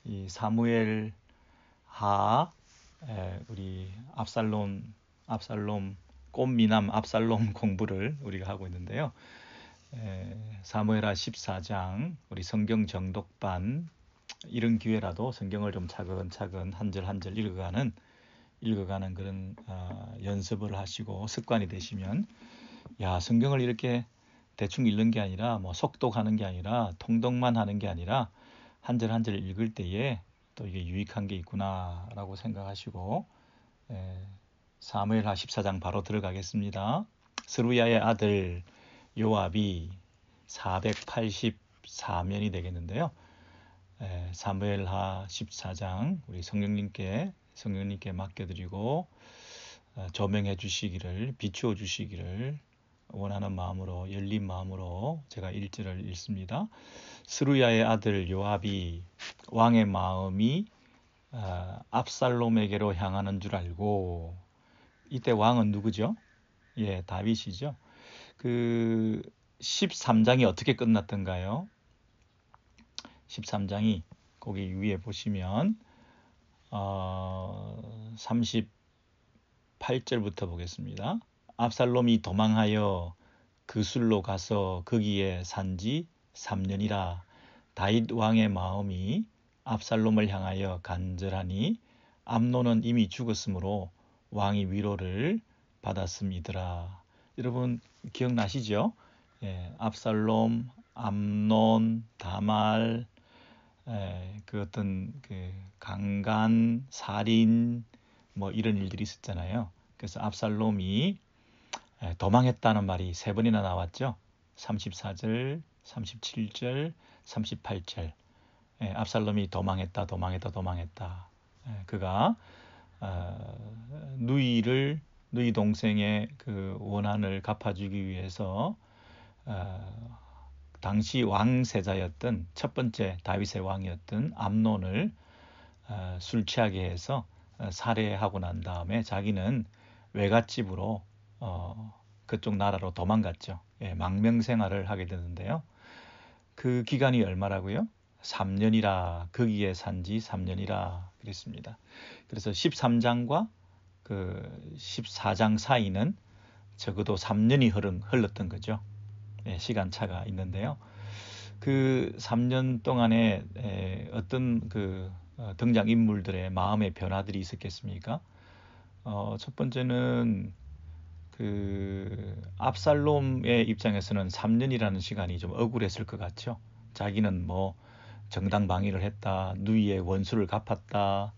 이 사무엘 하 우리 압살롬 꽃미남 압살롬 공부를 우리가 하고 있는데요. 사무엘하 14장 우리 성경 정독반 이런 기회라도 성경을 좀 차근차근 한 절 한 절 읽어가는 그런 연습을 하시고 습관이 되시면 성경을 이렇게 대충 읽는 게 아니라 뭐 속독하는 게 아니라 통독만 하는 게 아니라 한 절 한 절 읽을 때에 또 이게 유익한 게 있구나라고 생각하시고 사무엘하 14장 바로 들어가겠습니다. 스루야의 아들 요압이 484면이 되겠는데요. 사무엘하 14장 우리 성령님께 맡겨드리고 조명해 주시기를, 비추어 주시기를 원하는 마음으로, 열린 마음으로 제가 1절을 읽습니다. 스루야의 아들 요압이 왕의 마음이 압살롬에게로 향하는 줄 알고, 이때 왕은 누구죠? 다윗이죠. 그 13장이 어떻게 끝났던가요? 13장이 거기 위에 보시면 38절부터 보겠습니다. 압살롬이 도망하여 그술로 가서 거기에 산지 3년이라. 다윗 왕의 마음이 압살롬을 향하여 간절하니 암논은 이미 죽었으므로 왕이 위로를 받았음이더라. 여러분 기억나시죠? 압살롬, 암논, 다말, 그 어떤 그 강간, 살인 뭐 이런 일들이 있었잖아요. 그래서 압살롬이 도망했다는 말이 3번이나 나왔죠. 34절, 37절, 38절. 압살롬이 도망했다. 그가 누이 동생의 그 원한을 갚아주기 위해서 당시 왕세자였던 첫 번째 다윗의 왕이었던 암논을 술 취하게 해서 살해하고 난 다음에 자기는 외갓집으로 그쪽 나라로 도망갔죠. 망명생활을 하게 되는데요. 그 기간이 얼마라고요? 3년이라. 거기에 산지 3년이라 그랬습니다. 그래서 13장과 그 14장 사이는 적어도 3년이 흘렀던 거죠. 시간차가 있는데요. 그 3년 동안에 어떤 그 등장 인물들의 마음의 변화들이 있었겠습니까? 첫 번째는 그 압살롬의 입장에서는 3년이라는 시간이 좀 억울했을 것 같죠. 자기는 뭐 정당방위를 했다, 누이의 원수를 갚았다.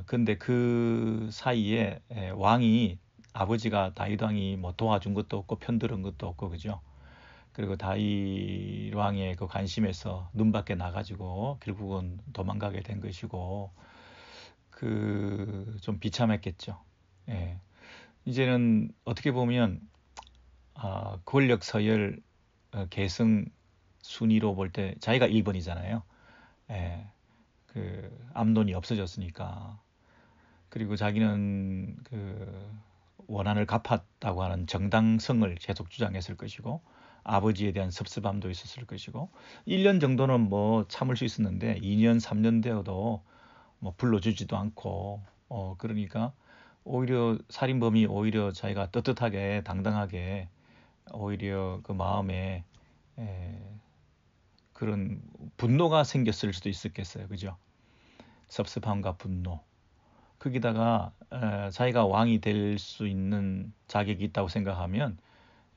근데 그 사이에 왕이, 아버지가 다윗 왕이 뭐 도와준 것도 없고 편들은 것도 없고, 그죠? 그리고 다윗 왕의 그 관심에서 눈밖에 나가지고 결국은 도망가게 된 것이고, 그 좀 비참했겠죠. 이제는 어떻게 보면 권력 서열 계승 순위로 볼 때 자기가 1번이잖아요. 그 암논이 없어졌으니까. 그리고 자기는 그 원한을 갚았다고 하는 정당성을 계속 주장했을 것이고, 아버지에 대한 섭섭함도 있었을 것이고, 1년 정도는 뭐 참을 수 있었는데 2년 3년 되어도 뭐 불러주지도 않고, 그러니까 오히려 살인범이 오히려 자기가 떳떳하게 당당하게 오히려 그 마음에 그런 분노가 생겼을 수도 있었겠어요. 그죠? 섭섭함과 분노. 거기다가 자기가 왕이 될 수 있는 자격이 있다고 생각하면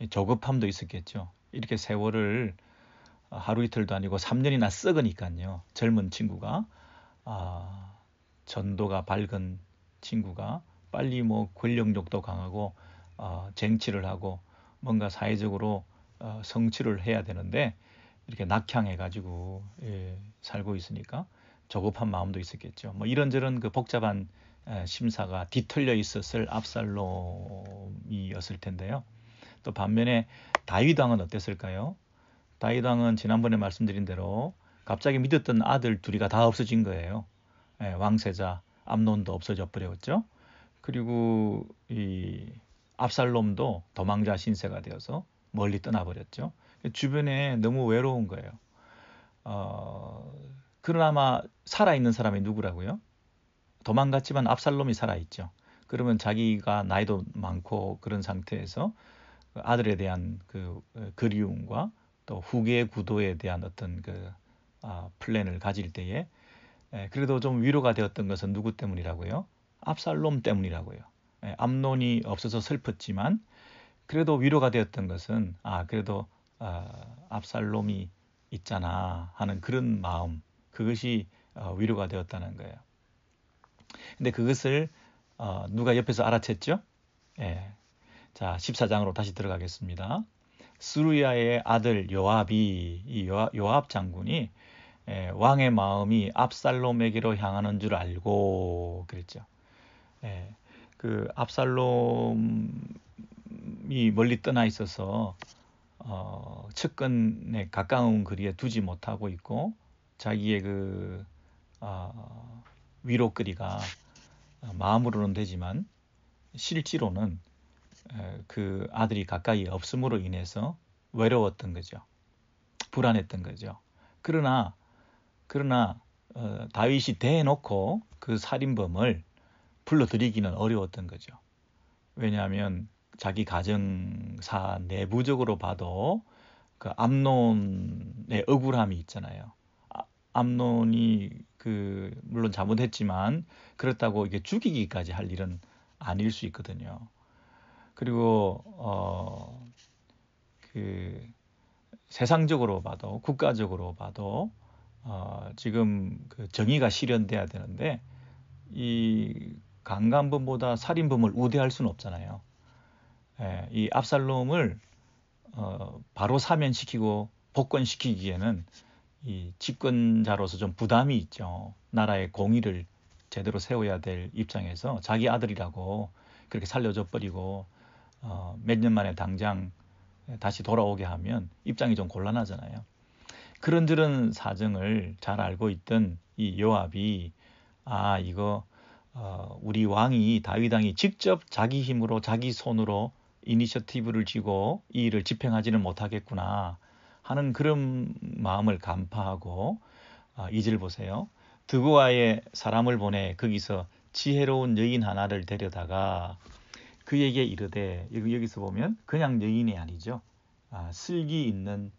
조급함도 있었겠죠. 이렇게 세월을 하루 이틀도 아니고 3년이나 썩으니까요. 젊은 친구가, 전도가 밝은 친구가 빨리 뭐 권력욕도 강하고 쟁취를 하고 뭔가 사회적으로 성취를 해야 되는데 이렇게 낙향해가지고 살고 있으니까 조급한 마음도 있었겠죠. 뭐 이런저런 그 복잡한 심사가 뒤틀려 있었을 압살롬이었을 텐데요. 또 반면에 다윗 왕은 어땠을까요? 다윗 왕은 지난번에 말씀드린 대로 갑자기 믿었던 아들 둘이가 다 없어진 거예요. 왕세자 암논도 없어져 버렸죠. 그리고 이 압살롬도 도망자 신세가 되어서 멀리 떠나버렸죠. 주변에 너무 외로운 거예요. 그나마 살아있는 사람이 누구라고요? 도망갔지만 압살롬이 살아있죠. 그러면 자기가 나이도 많고 그런 상태에서 아들에 대한 그 그리움과 또 후계의 구도에 대한 어떤 그 플랜을 가질 때에 그래도 좀 위로가 되었던 것은 누구 때문이라고요? 압살롬 때문이라고요. 암논이 없어서 슬펐지만 그래도 위로가 되었던 것은 그래도 압살롬이 있잖아 하는 그런 마음, 그것이 위로가 되었다는 거예요. 근데 그것을 누가 옆에서 알아챘죠? 예. 자, 14장으로 다시 들어가겠습니다. 스루야의 아들 요압이 이 요압 장군이 왕의 마음이 압살롬에게로 향하는 줄 알고 그랬죠. 그 압살롬이 멀리 떠나 있어서 측근에 가까운 거리에 두지 못하고 있고 자기의 그 위로거리가 마음으로는 되지만 실제로는 그 아들이 가까이 없음으로 인해서 외로웠던 거죠. 불안했던 거죠. 그러나 다윗이 대놓고 그 살인범을 불러들이기는 어려웠던 거죠. 왜냐하면 자기 가정사 내부적으로 봐도 그 암논의 억울함이 있잖아요. 암논이 물론 잘못했지만 그렇다고 이게 죽이기까지 할 일은 아닐 수 있거든요. 그리고 세상적으로 봐도 국가적으로 봐도 지금 그 정의가 실현돼야 되는데 이 강간범보다 살인범을 우대할 수는 없잖아요. 이 압살롬을 바로 사면시키고 복권시키기에는 이 집권자로서 좀 부담이 있죠. 나라의 공의를 제대로 세워야 될 입장에서 자기 아들이라고 그렇게 살려줘 버리고 몇 년 만에 당장 다시 돌아오게 하면 입장이 좀 곤란하잖아요. 그런저런 사정을 잘 알고 있던 이 요압이 이거 우리 왕이 다윗 왕이 직접 자기 힘으로 자기 손으로 이니셔티브를 쥐고 이 일을 집행하지는 못하겠구나 하는 그런 마음을 간파하고 2절 보세요. 드고아의 사람을 보내 거기서 지혜로운 여인 하나를 데려다가 그에게 이르되 여기서 보면 그냥 여인이 아니죠. 슬기 있는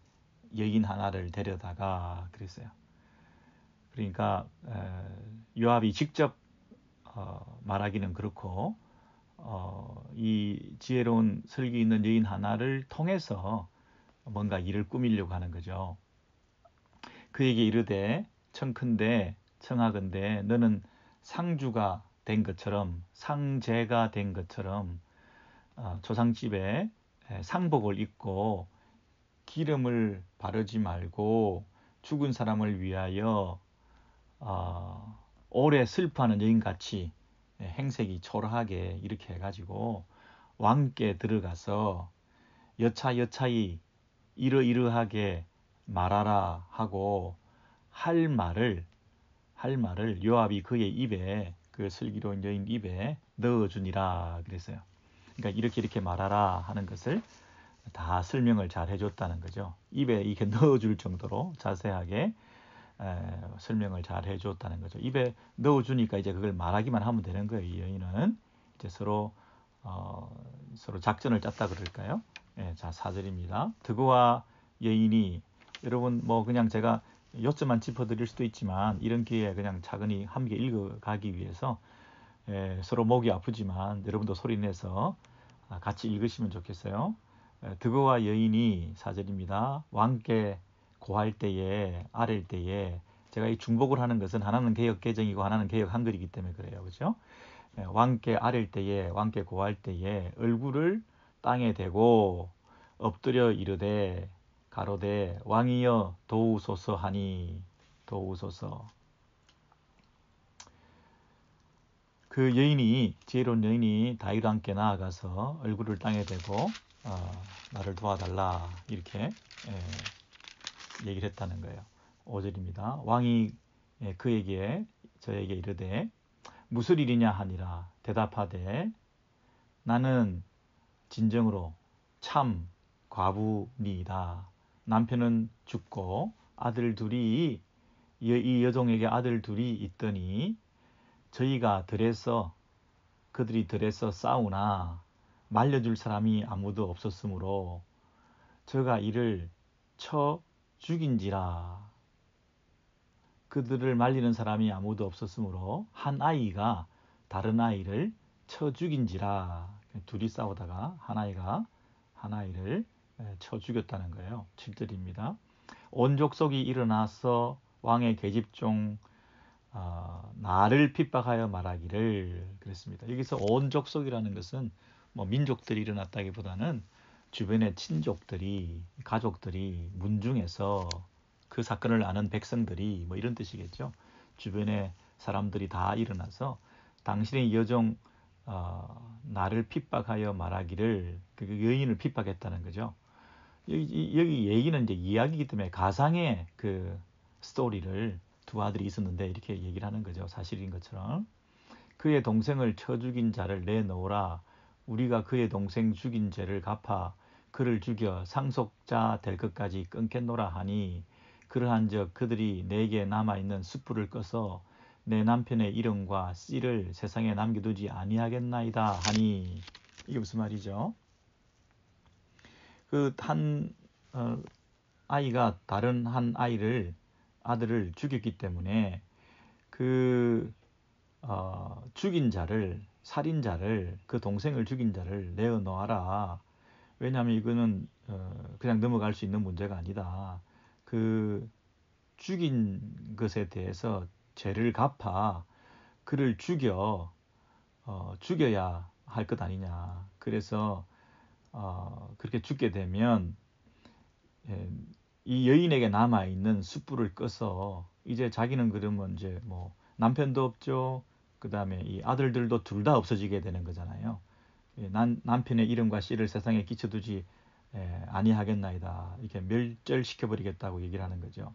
여인 하나를 데려다가 그랬어요. 그러니까 요압이 직접 말하기는 그렇고 이 지혜로운 슬기 있는 여인 하나를 통해서 뭔가 일을 꾸미려고 하는 거죠. 그에게 이르되 청컨대 청하건대 너는 상주가 된 것처럼 상제가 된 것처럼 조상집에 상복을 입고 기름을 바르지 말고 죽은 사람을 위하여 오래 슬퍼하는 여인같이 행색이 초라하게 이렇게 해가지고 왕께 들어가서 여차여차히 이러이러하게 말하라 하고 할 말을 요압이 그의 입에 그 슬기로운 여인 입에 넣어주니라 그랬어요. 그러니까 이렇게 말하라 하는 것을 다 설명을 잘 해줬다는 거죠. 입에 이렇게 넣어줄 정도로 자세하게 설명을 잘 해줬다는 거죠. 입에 넣어주니까 이제 그걸 말하기만 하면 되는 거예요. 이 여인은 이제 서로 작전을 짰다 그럴까요? 자 4절입니다. 드고와 여인이 여러분 뭐 그냥 제가 요점만 짚어드릴 수도 있지만 이런 기회에 그냥 차근히 함께 읽어가기 위해서 서로 목이 아프지만 여러분도 소리내서 같이 읽으시면 좋겠어요. 드고와 여인이 4절입니다. 왕께 고할 때에 아랠 때에 제가 이 중복을 하는 것은 하나는 개역 개정이고 하나는 개역 한글이기 때문에 그래요. 그렇죠? 왕께 아랠 때에 왕께 고할 때에 얼굴을 땅에 대고 엎드려 이르되 가로되 왕이여 도우소서 하니 도우소서. 그 여인이 지혜로운 여인이 다윗 왕께 나아가서 얼굴을 땅에 대고 나를 도와달라 이렇게 얘기를 했다는 거예요. 5절입니다. 왕이 그에게 저에게 이르되 무슨 일이냐 하니라 대답하되 나는 진정으로 참 과부니이다. 남편은 죽고 아들 둘이 이 여종에게 아들 둘이 있더니 저희가 그들이 들에서 싸우나 말려줄 사람이 아무도 없었으므로 저가 이를 쳐 죽인지라. 그들을 말리는 사람이 아무도 없었으므로 한 아이가 다른 아이를 쳐 죽인지라. 둘이 싸우다가 한 아이를 쳐 죽였다는 거예요. 7절입니다. 온 족속이 일어나서 왕의 계집종 나를 핍박하여 말하기를. 그랬습니다. 여기서 온 족속이라는 것은 뭐 민족들이 일어났다기보다는 주변의 친족들이, 가족들이, 문중에서 그 사건을 아는 백성들이 뭐 이런 뜻이겠죠. 주변의 사람들이 다 일어나서 당신의 여종 나를 핍박하여 말하기를, 그 여인을 핍박했다는 거죠. 여기 얘기는 이제 이야기이기 때문에 가상의 그 스토리를 두 아들이 있었는데 이렇게 얘기를 하는 거죠. 사실인 것처럼. 그의 동생을 쳐 죽인 자를 내놓으라. 우리가 그의 동생 죽인 죄를 갚아 그를 죽여 상속자 될 것까지 끊겠노라 하니, 그러한즉 그들이 내게 남아있는 숯불을 꺼서 내 남편의 이름과 씨를 세상에 남겨두지 아니하겠나이다 하니. 이게 무슨 말이죠? 그 한 아이가 다른 한 아들을 죽였기 때문에 그 죽인 자를, 살인자를, 그 동생을 죽인 자를 내어놓아라. 왜냐하면 이거는 그냥 넘어갈 수 있는 문제가 아니다. 그 죽인 것에 대해서 죄를 갚아 그를 죽여야 할 것 아니냐. 그래서 그렇게 죽게 되면 이 여인에게 남아있는 숯불을 꺼서, 이제 자기는 그러면 이제 뭐 남편도 없죠. 그 다음에 이 아들들도 둘 다 없어지게 되는 거잖아요. 남편의 이름과 씨를 세상에 끼쳐두지 아니하겠나이다. 이렇게 멸절시켜버리겠다고 얘기를 하는 거죠.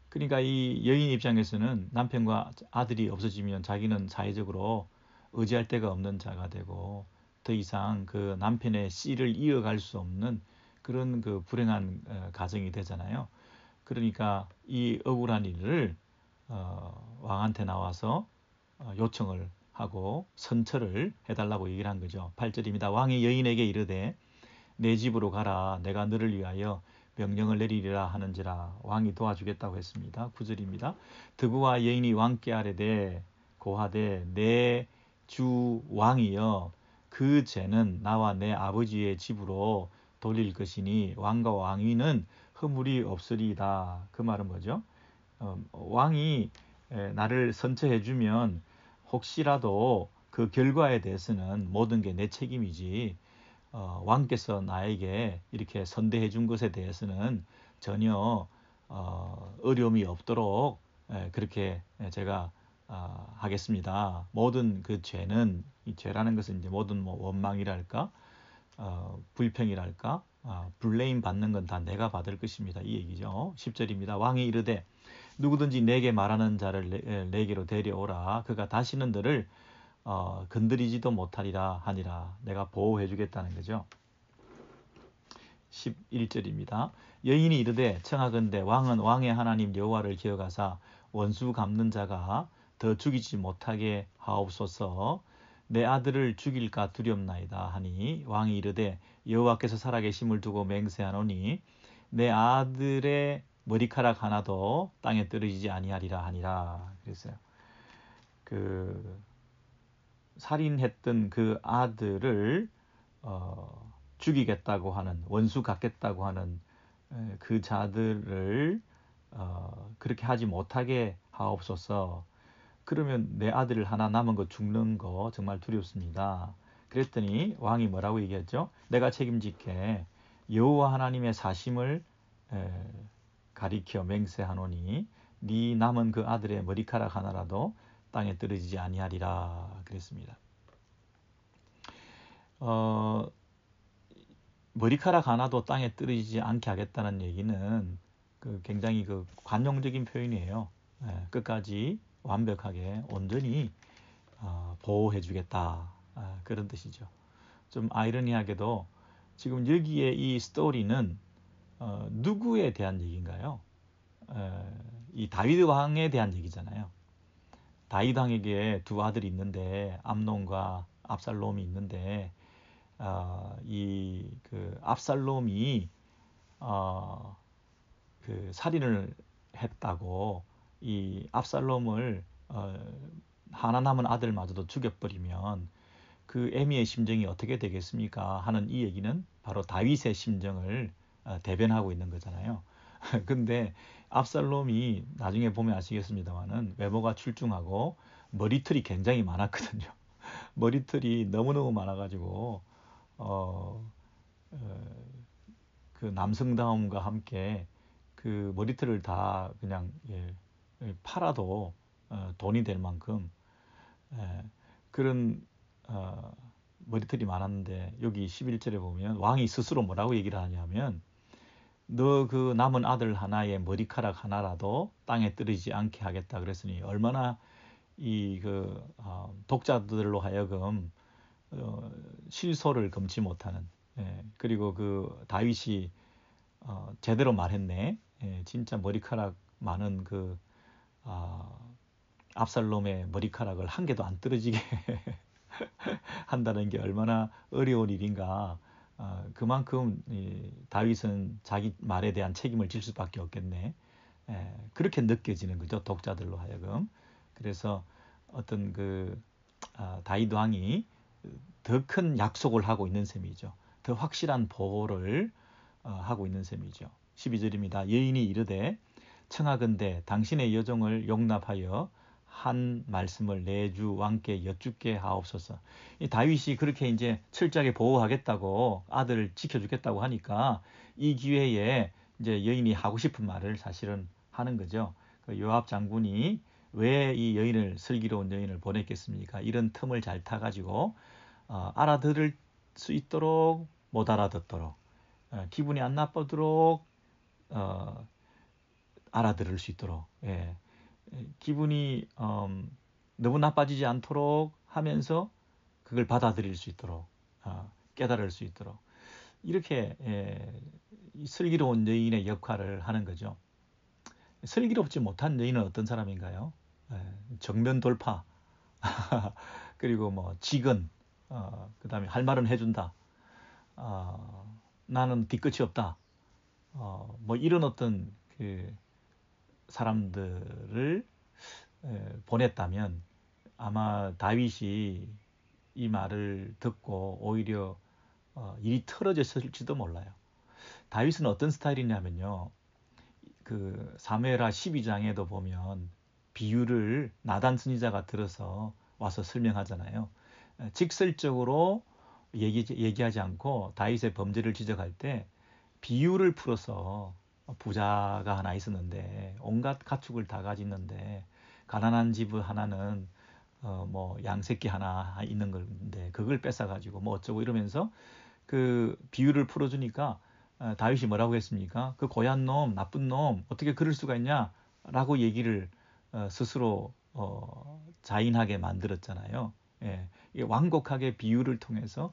그러니까 이 여인 입장에서는 남편과 아들이 없어지면 자기는 사회적으로 의지할 데가 없는 자가 되고 더 이상 그 남편의 씨를 이어갈 수 없는 그런 그 불행한 가정이 되잖아요. 그러니까 이 억울한 일을 왕한테 나와서 요청을 하고 선처를 해달라고 얘기를 한 거죠. 8절입니다. 왕이 여인에게 이르되 내 집으로 가라. 내가 너를 위하여 명령을 내리리라 하는지라. 왕이 도와주겠다고 했습니다. 9절입니다. 드부와 여인이 왕께 아뢰되 고하되 내 주 왕이여, 그 죄는 나와 내 아버지의 집으로 돌릴 것이니 왕과 왕위는 허물이 없으리이다. 그 말은 뭐죠? 왕이 나를 선처해주면 혹시라도 그 결과에 대해서는 모든 게 내 책임이지, 왕께서 나에게 이렇게 선대해 준 것에 대해서는 전혀 어려움이 없도록 그렇게 제가 하겠습니다. 모든 그 죄는, 이 죄라는 것은 이제 모든 뭐 원망이랄까, 불평이랄까, 블레임 받는 건 다 내가 받을 것입니다. 이 얘기죠. 10절입니다. 왕이 이르되 누구든지 내게 말하는 자를 내게로 데려오라. 그가 다시는 너를 건드리지도 못하리라 하니라. 내가 보호해 주겠다는 거죠. 11절입니다. 여인이 이르되 청하건대 왕은 왕의 하나님 여호와를 기억하사 원수 갚는 자가 더 죽이지 못하게 하옵소서. 내 아들을 죽일까 두렵나이다 하니, 왕이 이르되 여호와께서 살아계심을 두고 맹세하노니 내 아들의 머리카락 하나도 땅에 떨어지지 아니하리라 하니라. 그랬어요. 그 살인했던 그 아들을 죽이겠다고 하는, 원수 갚겠다고 하는 그 자들을 그렇게 하지 못하게 하옵소서. 그러면 내 아들 하나 남은 거 죽는 거 정말 두렵습니다. 그랬더니 왕이 뭐라고 얘기했죠? 내가 책임질게. 여호와 하나님의 사심을 가리켜 맹세하노니 네 남은 그 아들의 머리카락 하나라도 땅에 떨어지지 아니하리라. 그랬습니다. 머리카락 하나도 땅에 떨어지지 않게 하겠다는 얘기는 굉장히 관용적인 표현이에요. 끝까지 완벽하게 온전히 보호해 주겠다, 그런 뜻이죠. 좀 아이러니하게도 지금 여기에 이 스토리는 누구에 대한 얘기인가요? 이 다윗 왕에 대한 얘기잖아요. 다윗 왕에게 두 아들이 있는데 암논과 압살롬이 있는데 이 그 압살롬이 그 살인을 했다고 이 압살롬을 하나 남은 아들마저도 죽여버리면 그 애미의 심정이 어떻게 되겠습니까? 하는 이 얘기는 바로 다윗의 심정을 대변하고 있는 거잖아요. 근데 압살롬이 나중에 보면 아시겠습니다만은 외모가 출중하고 머리털이 굉장히 많았거든요. 머리털이 너무너무 많아가지고 어, 어, 그 남성다움과 함께 그 머리털을 다 그냥 팔아도 돈이 될 만큼 그런 머리털이 많았는데 여기 11절에 보면 왕이 스스로 뭐라고 얘기를 하냐면 너 그 남은 아들 하나의 머리카락 하나라도 땅에 떨어지지 않게 하겠다 그랬으니 얼마나 이 그 독자들로 하여금 실소를 금치 못하는 그리고 그 다윗이 제대로 말했네. 진짜 머리카락 많은 그 압살롬의 머리카락을 한 개도 안 떨어지게 한다는 게 얼마나 어려운 일인가. 그만큼 다윗은 자기 말에 대한 책임을 질 수밖에 없겠네. 그렇게 느껴지는 거죠. 독자들로 하여금. 그래서 어떤 그 다윗 왕이 더 큰 약속을 하고 있는 셈이죠. 더 확실한 보호를 하고 있는 셈이죠. 12절입니다. 여인이 이르되 청하건대 당신의 여종을 용납하여 한 말씀을 내 주 왕께 여쭙게 하옵소서. 이 다윗이 그렇게 이제 철저하게 보호하겠다고 아들을 지켜주겠다고 하니까 이 기회에 이제 여인이 하고 싶은 말을 사실은 하는 거죠. 그 요압 장군이 왜 이 여인을 슬기로운 여인을 보냈겠습니까? 이런 틈을 잘 타가지고 알아들을 수 있도록 못 알아듣도록 기분이 안 나쁘도록 알아들을 수 있도록 기분이 너무 나빠지지 않도록 하면서 그걸 받아들일 수 있도록 깨달을 수 있도록 이렇게 슬기로운 여인의 역할을 하는 거죠. 슬기롭지 못한 여인은 어떤 사람인가요? 정면 돌파 그리고 뭐 직언 그 다음에 할 말은 해준다. 나는 뒤끝이 없다. 뭐 이런 어떤 그 사람들을 보냈다면 아마 다윗이 이 말을 듣고 오히려 일이 틀어졌을지도 몰라요. 다윗은 어떤 스타일이냐면요. 그 사무엘하 12장에도 보면 비유를 나단 선지자가 들어서 와서 설명하잖아요. 직설적으로 얘기하지 않고 다윗의 범죄를 지적할 때 비유를 풀어서 부자가 하나 있었는데 온갖 가축을 다 가지는데 가난한 집 하나는 뭐 양새끼 하나 있는 건데 그걸 뺏어가지고 뭐 어쩌고 이러면서 그 비유를 풀어주니까 다윗이 뭐라고 했습니까? 그 고얀 놈, 나쁜 놈 어떻게 그럴 수가 있냐라고 얘기를 스스로 자인하게 만들었잖아요. 예, 완곡하게 비유를 통해서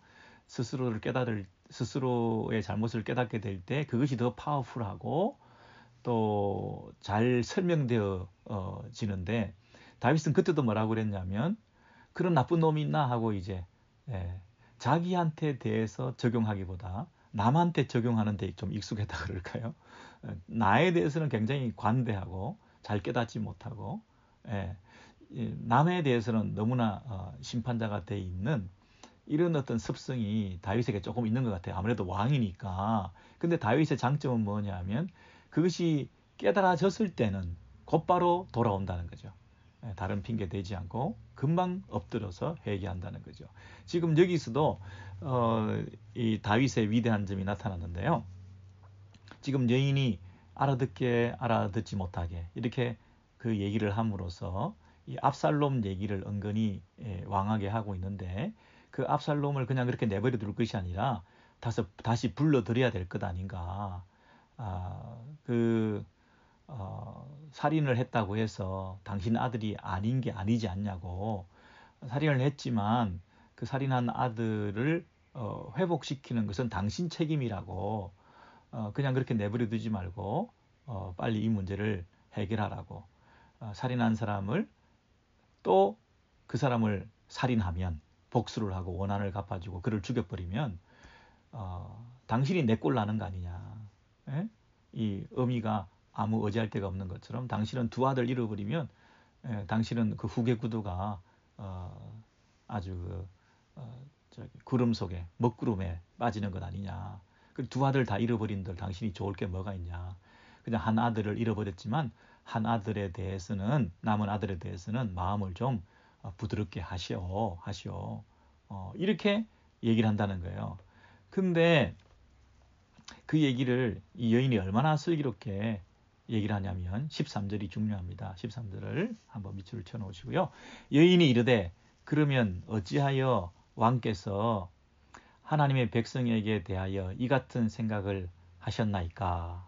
스스로의 잘못을 깨닫게 될 때 그것이 더 파워풀하고 또 잘 설명되어 지는데 다윗은 그때도 뭐라고 그랬냐면 그런 나쁜 놈이 있나 하고 이제 자기한테 대해서 적용하기보다 남한테 적용하는 데 좀 익숙했다 그럴까요? 나에 대해서는 굉장히 관대하고 잘 깨닫지 못하고 남에 대해서는 너무나 심판자가 돼 있는 이런 어떤 습성이 다윗에게 조금 있는 것 같아요. 아무래도 왕이니까. 근데 다윗의 장점은 뭐냐면 그것이 깨달아졌을 때는 곧바로 돌아온다는 거죠. 다른 핑계 대지 않고 금방 엎드려서 회개한다는 거죠. 지금 여기서도 이 다윗의 위대한 점이 나타났는데요. 지금 여인이 알아듣게 알아듣지 못하게 이렇게 그 얘기를 함으로써 이 압살롬 얘기를 은근히 왕하게 하고 있는데 그 압살롬을 그냥 그렇게 내버려 둘 것이 아니라 다시 불러들여야 될 것 아닌가. 살인을 했다고 해서 당신 아들이 아닌 게 아니지 않냐고. 살인을 했지만 그 살인한 아들을 회복시키는 것은 당신 책임이라고 그냥 그렇게 내버려 두지 말고 빨리 이 문제를 해결하라고. 살인한 사람을 또 그 사람을 살인하면 복수를 하고 원한을 갚아주고 그를 죽여버리면 당신이 내 꼴 나는 거 아니냐. 에? 이 어미가 아무 의지할 데가 없는 것처럼 당신은 두 아들 잃어버리면 당신은 그 후계 구도가 아주 구름 속에 먹구름에 빠지는 것 아니냐. 그 두 아들 다 잃어버린들 당신이 좋을 게 뭐가 있냐. 그냥 한 아들을 잃어버렸지만 한 아들에 대해서는 남은 아들에 대해서는 마음을 좀 부드럽게 하시오. 이렇게 얘기를 한다는 거예요. 근데 그 얘기를 이 여인이 얼마나 슬기롭게 얘기를 하냐면 13절이 중요합니다. 13절을 한번 밑줄을 쳐 놓으시고요. 여인이 이르되 그러면 어찌하여 왕께서 하나님의 백성에게 대하여 이 같은 생각을 하셨나이까?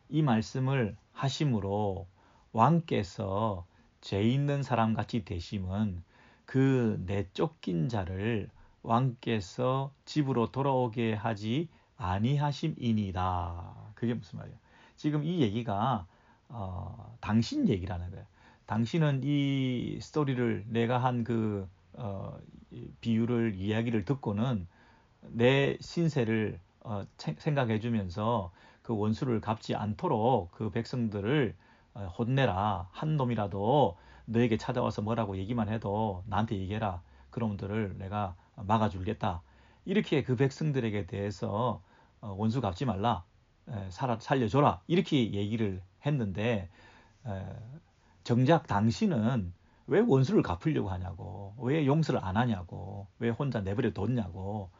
이 말씀을 하심으로 왕께서 죄 있는 사람같이 되심은 그 내쫓긴 자를 왕께서 집으로 돌아오게 하지 아니하심이니이다. 그게 무슨 말이에요? 지금 이 얘기가 당신 얘기라는 거예요. 당신은 이 스토리를 내가 한 그 비유를 이야기를 듣고는 내 신세를 생각해 주면서 그 원수를 갚지 않도록 그 백성들을 혼내라. 한 놈이라도 너에게 찾아와서 뭐라고 얘기만 해도 나한테 얘기해라. 그놈들을 내가 막아줄겠다. 이렇게 그 백성들에게 대해서 원수 갚지 말라. 살려줘라. 이렇게 얘기를 했는데 정작 당신은 왜 원수를 갚으려고 하냐고. 왜 용서를 안 하냐고. 왜 혼자 내버려 뒀냐고.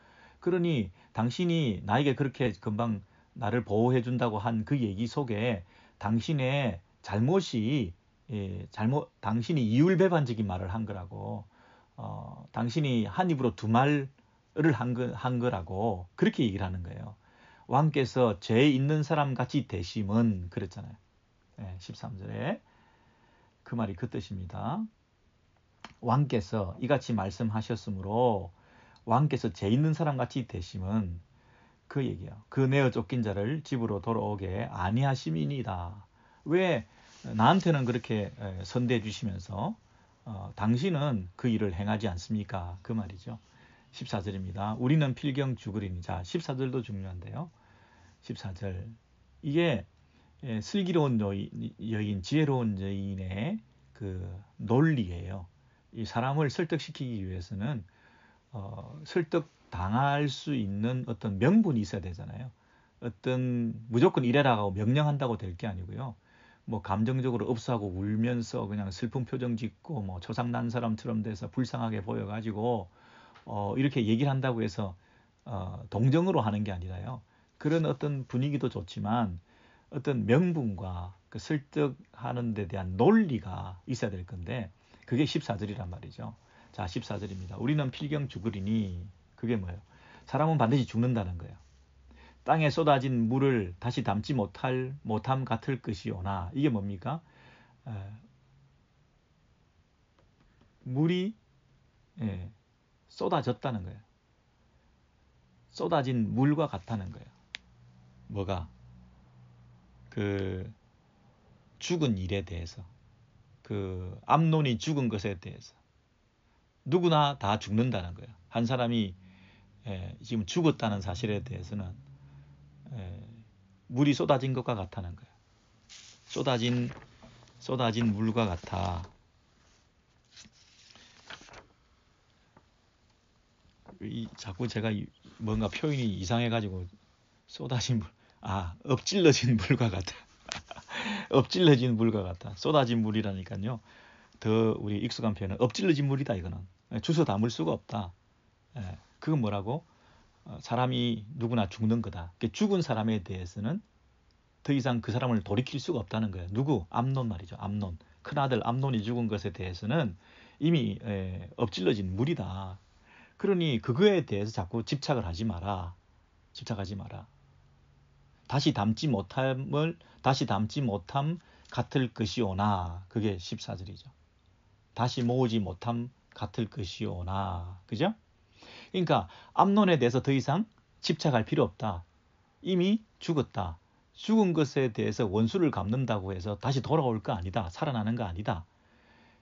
그러니 당신이 나에게 그렇게 금방 나를 보호해 준다고 한 그 얘기 속에 당신의 잘못이 당신이 이율배반적인 말을 한 거라고. 당신이 한 입으로 두 말을 한 거라고 그렇게 얘기를 하는 거예요. 왕께서 죄 있는 사람 같이 되심은 그랬잖아요. 13절에 그 말이 그 뜻입니다. 왕께서 이같이 말씀하셨으므로 왕께서 죄 있는 사람 같이 되심은 그 얘기예요. 그 내어 쫓긴 자를 집으로 돌아오게 아니하심이니이다. 왜 나한테는 그렇게 선대해 주시면서 당신은 그 일을 행하지 않습니까? 그 말이죠. 14절입니다. 우리는 필경 죽으리니. 자, 14절도 중요한데요. 14절. 이게 슬기로운 여인, 지혜로운 여인의 그 논리예요. 이 사람을 설득시키기 위해서는 설득 당할 수 있는 어떤 명분이 있어야 되잖아요. 어떤 무조건 이래라고 명령한다고 될 게 아니고요. 뭐 감정적으로 읍소하고 울면서 그냥 슬픈 표정 짓고 뭐 초상난 사람처럼 돼서 불쌍하게 보여가지고 이렇게 얘기를 한다고 해서 동정으로 하는 게 아니라요. 그런 어떤 분위기도 좋지만 어떤 명분과 그 설득하는 데 대한 논리가 있어야 될 건데 그게 14절이란 말이죠. 자, 14절입니다. 우리는 필경 죽으리니. 그게 뭐예요? 사람은 반드시 죽는다는 거예요. 땅에 쏟아진 물을 다시 담지 못함 같을 것이오나. 이게 뭡니까? 물이 쏟아졌다는 거예요. 쏟아진 물과 같다는 거예요. 뭐가? 그 죽은 일에 대해서, 그 암논이 죽은 것에 대해서 누구나 다 죽는다는 거예요. 한 사람이 지금 죽었다는 사실에 대해서는 물이 쏟아진 것과 같다는 거예요. 쏟아진 물과 같아. 자꾸 제가 뭔가 표현이 이상해가지고 쏟아진 물, 엎질러진 물과 같아. 엎질러진 물과 같아. 쏟아진 물이라니까요. 더 우리 익숙한 표현은 엎질러진 물이다 이거는. 주워 담을 수가 없다. 그건 뭐라고? 사람이 누구나 죽는 거다. 죽은 사람에 대해서는 더 이상 그 사람을 돌이킬 수가 없다는 거예요. 누구? 암논 말이죠. 암논. 큰아들 암논이 죽은 것에 대해서는 이미 엎질러진 물이다. 그러니 그거에 대해서 자꾸 집착하지 마라. 다시 담지 못함 같을 것이오나. 그게 14절이죠. 다시 모으지 못함 같을 것이오나. 그죠? 그러니까 암논에 대해서 더 이상 집착할 필요 없다. 이미 죽었다. 죽은 것에 대해서 원수를 갚는다고 해서 다시 돌아올 거 아니다. 살아나는 거 아니다.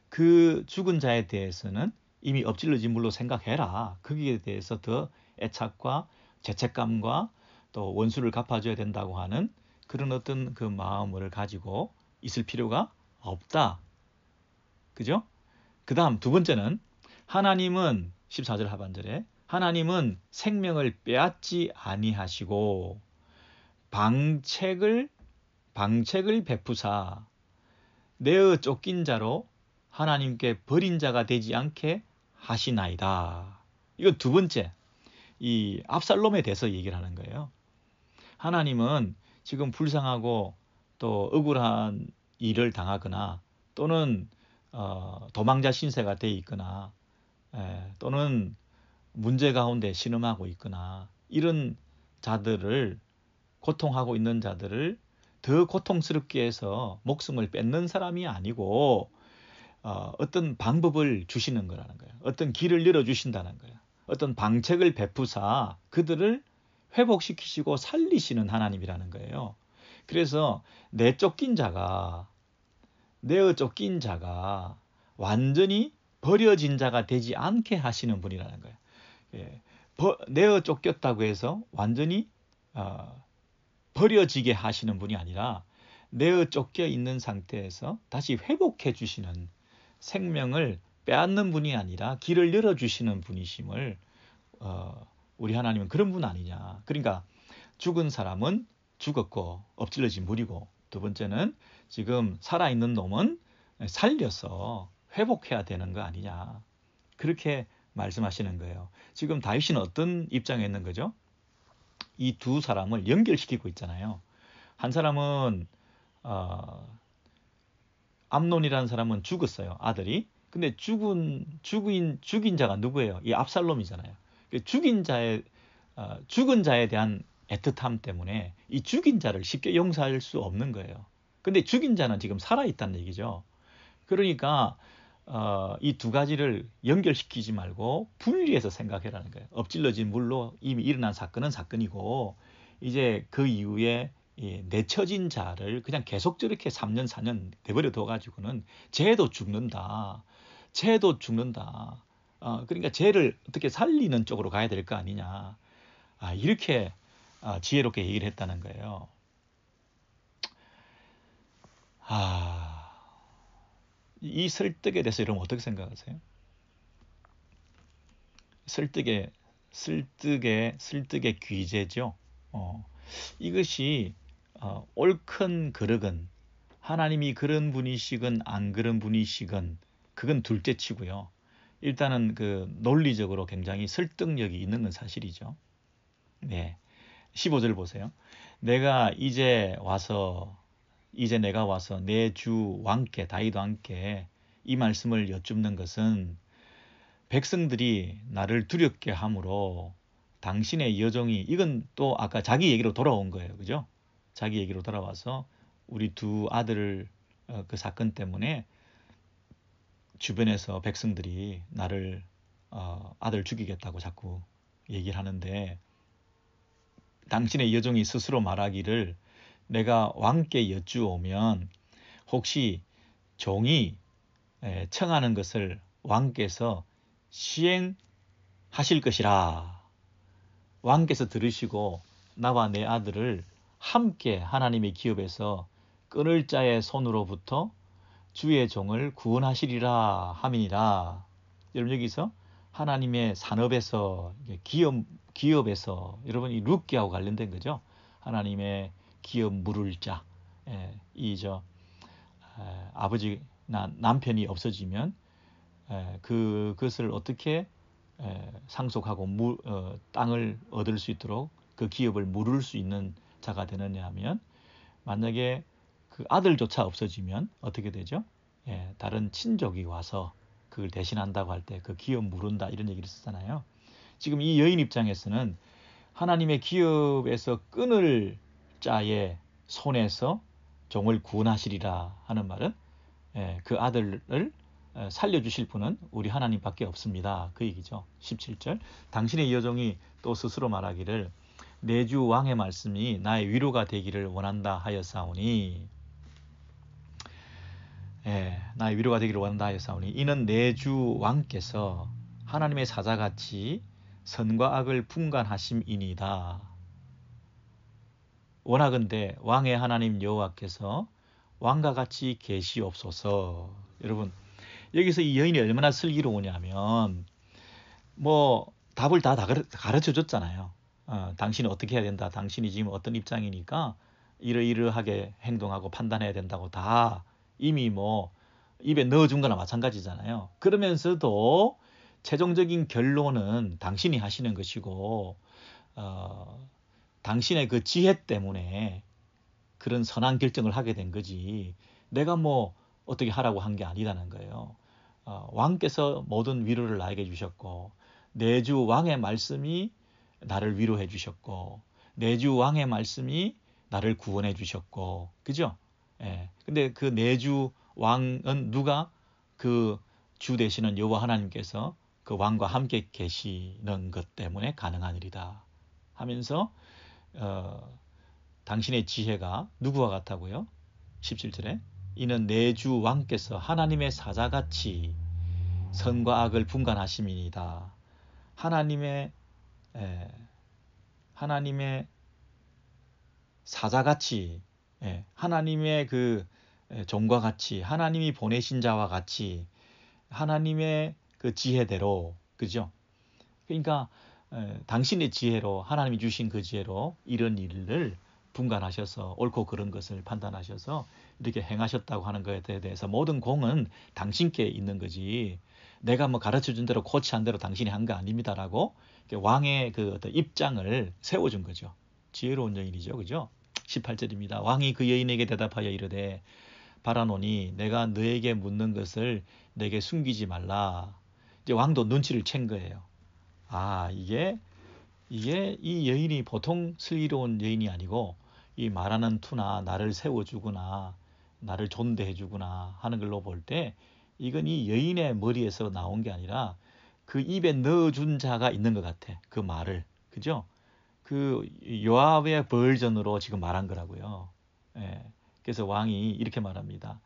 그 죽은 자에 대해서는 이미 엎질러진 물로 생각해라. 거기에 대해서 더 애착과 죄책감과 또 원수를 갚아줘야 된다고 하는 그런 어떤 그 마음을 가지고 있을 필요가 없다. 그죠? 그 다음 두 번째는 하나님은 14절 하반절에 하나님은 생명을 빼앗지 아니하시고 방책을 베푸사 내어 쫓긴 자로 하나님께 버린 자가 되지 않게 하시나이다. 이건 두 번째, 이 압살롬에 대해서 얘기를 하는 거예요. 하나님은 지금 불쌍하고 또 억울한 일을 당하거나 또는 도망자 신세가 돼 있거나 또는 문제 가운데 신음하고 있거나 이런 자들을 고통하고 있는 자들을 더 고통스럽게 해서 목숨을 뺏는 사람이 아니고 어떤 방법을 주시는 거라는 거예요. 어떤 길을 열어주신다는 거예요. 어떤 방책을 베푸사 그들을 회복시키시고 살리시는 하나님이라는 거예요. 그래서 내어 쫓긴 자가 완전히 버려진 자가 되지 않게 하시는 분이라는 거예요. 내어 쫓겼다고 해서 완전히 버려지게 하시는 분이 아니라 내어 쫓겨 있는 상태에서 다시 회복해 주시는 생명을 빼앗는 분이 아니라 길을 열어주시는 분이심을 우리 하나님은 그런 분 아니냐. 그러니까 죽은 사람은 죽었고 엎질러진 물이고 두 번째는 지금 살아있는 놈은 살려서 회복해야 되는 거 아니냐. 그렇게 말씀하시는 거예요. 지금 다윗은 어떤 입장에 있는 거죠? 이 두 사람을 연결시키고 있잖아요. 한 사람은 암논이라는 사람은 죽었어요. 아들이. 근데 죽인 자가 누구예요? 이 압살롬이잖아요. 죽은 자에 대한 애틋함 때문에 이 죽인 자를 쉽게 용서할 수 없는 거예요. 근데 죽인 자는 지금 살아있다는 얘기죠. 그러니까 이 두 가지를 연결시키지 말고 분리해서 생각해라는 거예요. 엎질러진 물로 이미 일어난 사건은 사건이고 이제 그 이후에 내쳐진 자를 그냥 계속 저렇게 3년 4년 내버려 둬가지고는 쟤도 죽는다. 그러니까 쟤를 어떻게 살리는 쪽으로 가야 될 거 아니냐. 이렇게 지혜롭게 얘기를 했다는 거예요. 이 설득에 대해서 여러분 어떻게 생각하세요? 설득의 귀재죠. 이것이 옳건 그르건 하나님이 그런 분이시건 안 그런 분이시건 그건 둘째 치고요. 일단은 그 논리적으로 굉장히 설득력이 있는 건 사실이죠. 네. 15절 보세요. 이제 내가 와서 내 주 왕께 다윗 왕께 이 말씀을 여쭙는 것은 백성들이 나를 두렵게 함으로 당신의 여종이 이건 또 아까 자기 얘기로 돌아온 거예요. 그죠? 자기 얘기로 돌아와서 우리 두 아들을 그 사건 때문에 주변에서 백성들이 나를 아들 죽이겠다고 자꾸 얘기를 하는데 당신의 여종이 스스로 말하기를 내가 왕께 여쭈오면 혹시 종이 청하는 것을 왕께서 시행하실 것이라. 왕께서 들으시고 나와 내 아들을 함께 하나님의 기업에서 끊을 자의 손으로부터 주의 종을 구원하시리라 함이니라. 여러분 여기서 하나님의 산업에서 기업에서 여러분 이 룻기하고 관련된 거죠. 하나님의 기업 물을 자. 아버지나 남편이 없어지면 그것을 어떻게 상속하고 땅을 얻을 수 있도록 그 기업을 물을 수 있는 자가 되느냐 하면 만약에 그 아들조차 없어지면 어떻게 되죠? 다른 친족이 와서 그걸 대신한다고 할 때 그 기업 물은다 이런 얘기를 쓰잖아요. 지금 이 여인 입장에서는 하나님의 기업에서 끊을 자의 손에서 종을 구원하시리라 하는 말은 그 아들을 살려주실 분은 우리 하나님밖에 없습니다. 그 얘기죠. 17절 당신의 여종이 또 스스로 말하기를 내주 왕의 말씀이 나의 위로가 되기를 원한다 하였사오니, 나의 위로가 되기를 원한다 하였사오니 이는 내주 왕께서 하나님의 사자같이 선과 악을 분간하심이니이다. 원하건대 왕의 하나님 여호와께서 왕과 같이 계시옵소서. 여러분, 여기서 이 여인이 얼마나 슬기로우냐면 뭐 답을 다 가르쳐 줬잖아요. 당신이 어떻게 해야 된다. 당신이 지금 어떤 입장이니까 이러이러하게 행동하고 판단해야 된다고 다 이미 뭐 입에 넣어준 거나 마찬가지잖아요. 그러면서도 최종적인 결론은 당신이 하시는 것이고, 당신의 그 지혜 때문에 그런 선한 결정을 하게 된 거지, 내가 뭐 어떻게 하라고 한 게 아니라는 거예요. 왕께서 모든 위로를 나에게 주셨고, 내주 왕의 말씀이 나를 위로해 주셨고, 내주 왕의 말씀이 나를 구원해 주셨고, 그죠? 근데 그 내주 왕은 누가? 그 주 되시는 여호와 하나님께서 그 왕과 함께 계시는 것 때문에 가능한 일이다 하면서, 당신의 지혜가 누구와 같다고요? 17절에 이는 내주 왕께서 하나님의 사자같이 선과 악을 분간하심이니이다. 하나님의 사자같이, 하나님의 그 종과 같이, 하나님이 보내신 자와 같이, 하나님의 그 지혜대로, 그죠? 그러니까 당신의 지혜로, 하나님이 주신 그 지혜로 이런 일을 분간하셔서 옳고 그른 것을 판단하셔서 이렇게 행하셨다고 하는 것에 대해서 모든 공은 당신께 있는 거지, 내가 뭐 가르쳐준 대로 코치한 대로 당신이 한 거 아닙니다라고 왕의 그 어떤 입장을 세워준 거죠. 지혜로운 여인이죠, 그죠? 18절입니다. 왕이 그 여인에게 대답하여 이르되 바라노니 내가 너에게 묻는 것을 내게 숨기지 말라. 이제 왕도 눈치를 챈 거예요. 이게 이 여인이 보통 슬기로운 여인이 아니고, 이 말하는 투나 나를 세워주거나 나를 존대해주거나 하는 걸로 볼 때 이건 이 여인의 머리에서 나온 게 아니라 그 입에 넣어준 자가 있는 것 같아. 그 말을. 그죠? 그 요압의 버전으로 지금 말한 거라고요. 그래서 왕이 이렇게 말합니다.